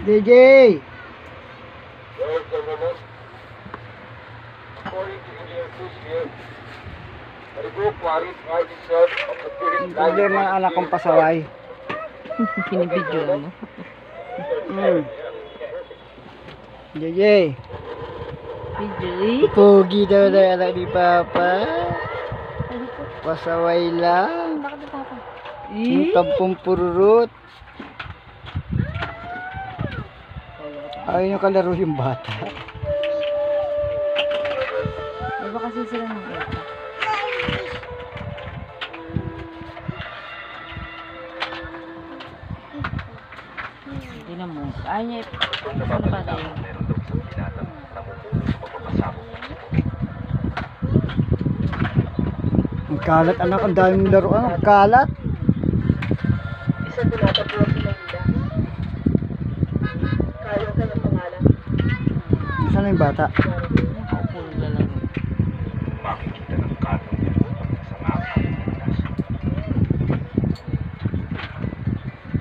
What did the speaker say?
DJ! Hindi man anak kong pasaway. Pinibidyo mo. DJ! Video. Pogi daw na anak ni Papa. Pasaway lang. Bakit na papa? Yung tampong pururut. Ayaw nyo kalaro yung bata. Iba kasi sila ng bata. Hindi na mo. Ayaw niya. Ano ba tayo? Ang kalat anak, ang daming laruan. Ang kalat. Isa tinatapos sila nila. Kaya ka ng pangalan. Saan na yung bata?